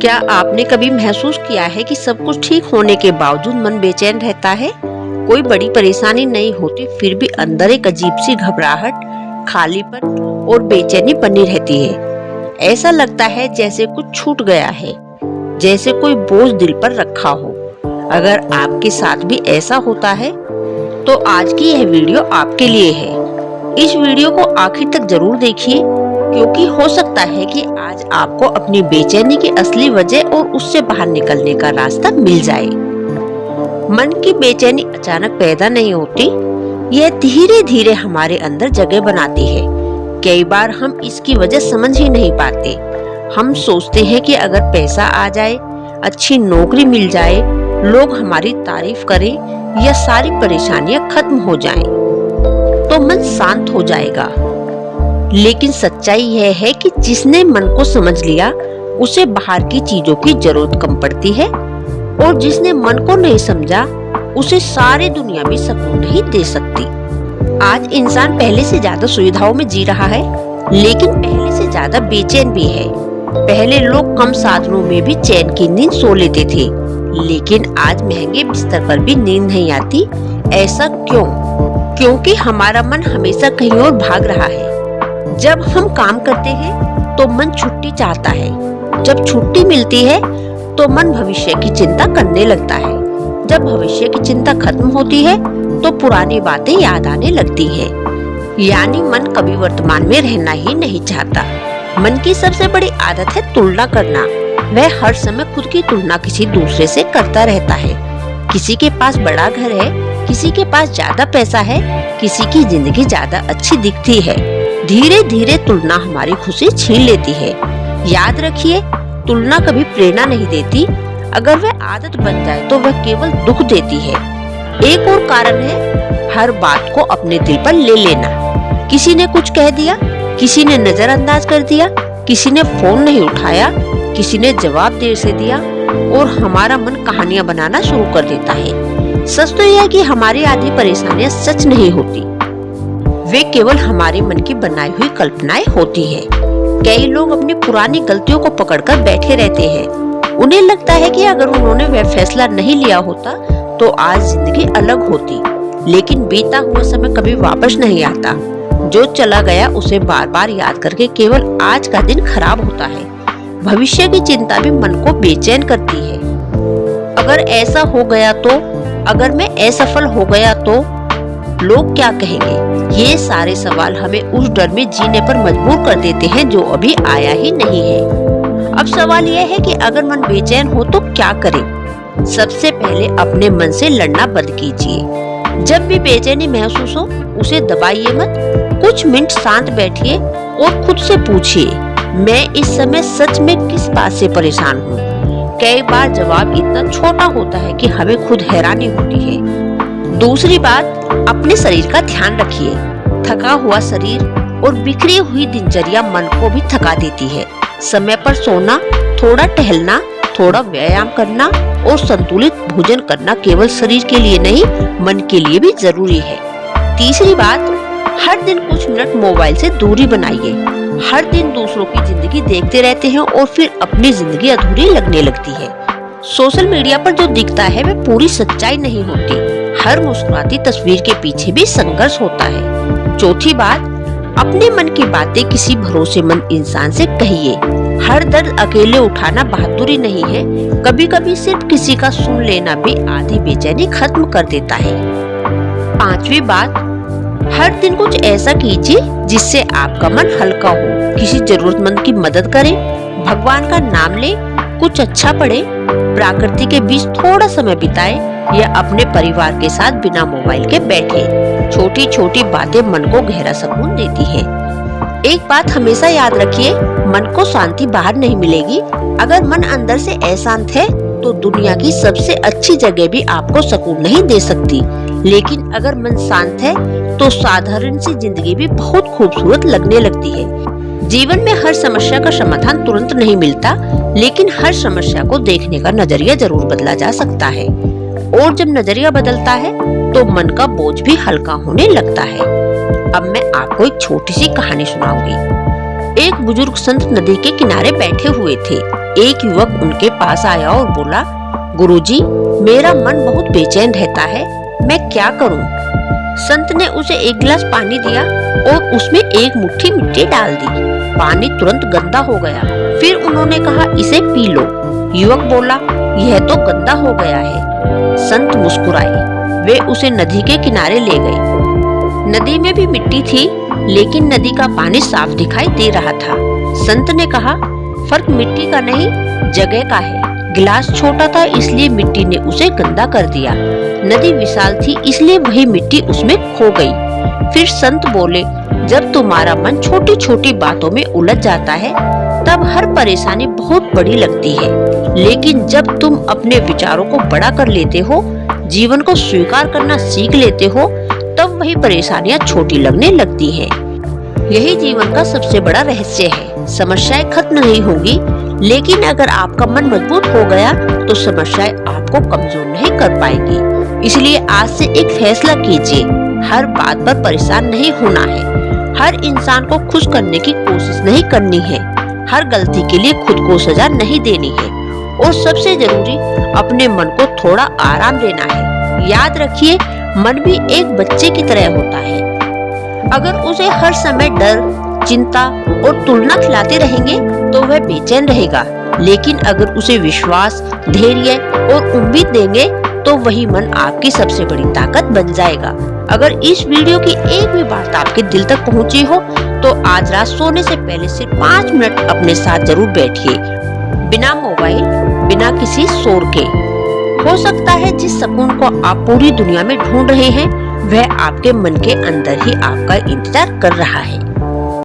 क्या आपने कभी महसूस किया है कि सब कुछ ठीक होने के बावजूद मन बेचैन रहता है? कोई बड़ी परेशानी नहीं होती, फिर भी अंदर एक अजीब सी घबराहट, खालीपन और बेचैनी बनी रहती है। ऐसा लगता है जैसे कुछ छूट गया है, जैसे कोई बोझ दिल पर रखा हो। अगर आपके साथ भी ऐसा होता है तो आज की यह वीडियो आपके लिए है। इस वीडियो को आखिर तक जरूर देखिए, क्योंकि हो सकता है कि आज आपको अपनी बेचैनी की असली वजह और उससे बाहर निकलने का रास्ता मिल जाए। मन की बेचैनी अचानक पैदा नहीं होती, यह धीरे धीरे हमारे अंदर जगह बनाती है। कई बार हम इसकी वजह समझ ही नहीं पाते। हम सोचते हैं कि अगर पैसा आ जाए, अच्छी नौकरी मिल जाए, लोग हमारी तारीफ करें या सारी परेशानियां खत्म हो जाएं, तो मन शांत हो जाएगा। लेकिन सच्चाई यह है कि जिसने मन को समझ लिया, उसे बाहर की चीजों की जरूरत कम पड़ती है, और जिसने मन को नहीं समझा, उसे सारी दुनिया भी सुकून नहीं दे सकती। आज इंसान पहले से ज्यादा सुविधाओं में जी रहा है, लेकिन पहले से ज्यादा बेचैन भी है। पहले लोग कम साधनों में भी चैन की नींद सो लेते थे, लेकिन आज महंगे बिस्तर पर भी नींद नहीं आती। ऐसा क्यों? क्योंकि हमारा मन हमेशा कहीं और भाग रहा है। जब हम काम करते हैं तो मन छुट्टी चाहता है, जब छुट्टी मिलती है तो मन भविष्य की चिंता करने लगता है, जब भविष्य की चिंता खत्म होती है तो पुरानी बातें याद आने लगती है। यानी मन कभी वर्तमान में रहना ही नहीं चाहता। मन की सबसे बड़ी आदत है तुलना करना। वह हर समय खुद की तुलना किसी दूसरे से करता रहता है। किसी के पास बड़ा घर है, किसी के पास ज्यादा पैसा है, किसी की जिंदगी ज्यादा अच्छी दिखती है। धीरे धीरे तुलना हमारी खुशी छीन लेती है। याद रखिए, तुलना कभी प्रेरणा नहीं देती। अगर वह आदत बन जाए तो वह केवल दुख देती है। एक और कारण है हर बात को अपने दिल पर ले लेना। किसी ने कुछ कह दिया, किसी ने नजरअंदाज कर दिया, किसी ने फोन नहीं उठाया, किसी ने जवाब देर से दिया, और हमारा मन कहानियां बनाना शुरू कर देता है। सच तो यह है कि हमारी आधी परेशानियां सच नहीं होती, वे केवल हमारे मन की बनाई हुई कल्पनाएं होती हैं। कई लोग अपनी पुरानी गलतियों को पकड़कर बैठे रहते हैं। उन्हें लगता है कि अगर उन्होंने वह फैसला नहीं लिया होता तो आज जिंदगी अलग होती। लेकिन बीता हुआ समय कभी वापस नहीं आता। जो चला गया उसे बार बार याद करके केवल आज का दिन खराब होता है। भविष्य की चिंता भी मन को बेचैन करती है। अगर ऐसा हो गया तो, अगर मैं असफल हो गया तो लोग क्या कहेंगे? ये सारे सवाल हमें उस डर में जीने पर मजबूर कर देते हैं जो अभी आया ही नहीं है। अब सवाल यह है कि अगर मन बेचैन हो तो क्या करें? सबसे पहले अपने मन से लड़ना बंद कीजिए। जब भी बेचैनी महसूस हो, उसे दबाइए मत। कुछ मिनट शांत बैठिए और खुद से पूछिए, मैं इस समय सच में किस बात से परेशान हूँ? कई बार जवाब इतना छोटा होता है कि हमें खुद हैरानी होती है। दूसरी बात, अपने शरीर का ध्यान रखिए। थका हुआ शरीर और बिखरी हुई दिनचर्या मन को भी थका देती है। समय पर सोना, थोड़ा टहलना, थोड़ा व्यायाम करना और संतुलित भोजन करना केवल शरीर के लिए नहीं, मन के लिए भी जरूरी है। तीसरी बात, हर दिन कुछ मिनट मोबाइल से दूरी बनाइए। हर दिन दूसरों की जिंदगी देखते रहते हैं और फिर अपनी जिंदगी अधूरी लगने लगती है। सोशल मीडिया पर जो दिखता है वह पूरी सच्चाई नहीं होती। हर मुस्कुराती तस्वीर के पीछे भी संघर्ष होता है। चौथी बात, अपने मन की बातें किसी भरोसेमंद इंसान से कहिए। हर दर्द अकेले उठाना बहादुरी नहीं है। कभी कभी सिर्फ किसी का सुन लेना भी आधी बेचैनी खत्म कर देता है। पांचवी बात, हर दिन कुछ ऐसा कीजिए जिससे आपका मन हल्का हो। किसी जरूरतमंद की मदद करें, भगवान का नाम लें, कुछ अच्छा पढ़ें, प्रकृति के बीच थोड़ा समय बिताएं या अपने परिवार के साथ बिना मोबाइल के बैठे। छोटी छोटी बातें मन को गहरा सुकून देती है। एक बात हमेशा याद रखिए, मन को शांति बाहर नहीं मिलेगी। अगर मन अंदर से अशांत है तो दुनिया की सबसे अच्छी जगह भी आपको सुकून नहीं दे सकती। लेकिन अगर मन शांत है तो साधारण सी जिंदगी भी बहुत खूबसूरत लगने लगती है। जीवन में हर समस्या का समाधान तुरंत नहीं मिलता, लेकिन हर समस्या को देखने का नजरिया जरूर बदला जा सकता है। और जब नजरिया बदलता है तो मन का बोझ भी हल्का होने लगता है। अब मैं आपको एक छोटी सी कहानी सुनाऊंगी। एक बुजुर्ग संत नदी के किनारे बैठे हुए थे। एक युवक उनके पास आया और बोला, गुरुजी, मेरा मन बहुत बेचैन रहता है, मैं क्या करूं? संत ने उसे एक गिलास पानी दिया और उसमें एक मुट्ठी मिट्टी डाल दी। पानी तुरंत गंदा हो गया। फिर उन्होंने कहा, इसे पी लो। युवक बोला, यह तो गंदा हो गया है। संत मुस्कुराए। वे उसे नदी के किनारे ले गए। नदी में भी मिट्टी थी, लेकिन नदी का पानी साफ दिखाई दे रहा था। संत ने कहा, फर्क मिट्टी का नहीं, जगह का है। गिलास छोटा था, इसलिए मिट्टी ने उसे गंदा कर दिया। नदी विशाल थी, इसलिए वही मिट्टी उसमें खो गई। फिर संत बोले, जब तुम्हारा मन छोटी छोटी बातों में उलझ जाता है, तब हर परेशानी बहुत बड़ी लगती है। लेकिन जब तुम अपने विचारों को बड़ा कर लेते हो, जीवन को स्वीकार करना सीख लेते हो, तब वही परेशानियां छोटी लगने लगती हैं। यही जीवन का सबसे बड़ा रहस्य है। समस्याएं खत्म नहीं होंगी, लेकिन अगर आपका मन मजबूत हो गया तो समस्याएं आपको कमजोर नहीं कर पाएंगी। इसलिए आज से एक फैसला कीजिए, हर बात पर परेशान नहीं होना है। हर इंसान को खुश करने की कोशिश नहीं करनी है। हर गलती के लिए खुद को सजा नहीं देनी है। और सबसे जरूरी, अपने मन को थोड़ा आराम देना है। याद रखिए, मन भी एक बच्चे की तरह होता है। अगर उसे हर समय डर, चिंता और तुलना खिलाते रहेंगे तो वह बेचैन रहेगा। लेकिन अगर उसे विश्वास, धैर्य और उम्मीद देंगे तो वही मन आपकी सबसे बड़ी ताकत बन जाएगा। अगर इस वीडियो की एक भी बात आपके दिल तक पहुंची हो तो आज रात सोने से पहले सिर्फ 5 मिनट अपने साथ जरूर बैठिए, बिना मोबाइल, बिना किसी शोर के। हो सकता है जिस सुकून को आप पूरी दुनिया में ढूंढ रहे हैं, वह आपके मन के अंदर ही आपका इंतजार कर रहा है।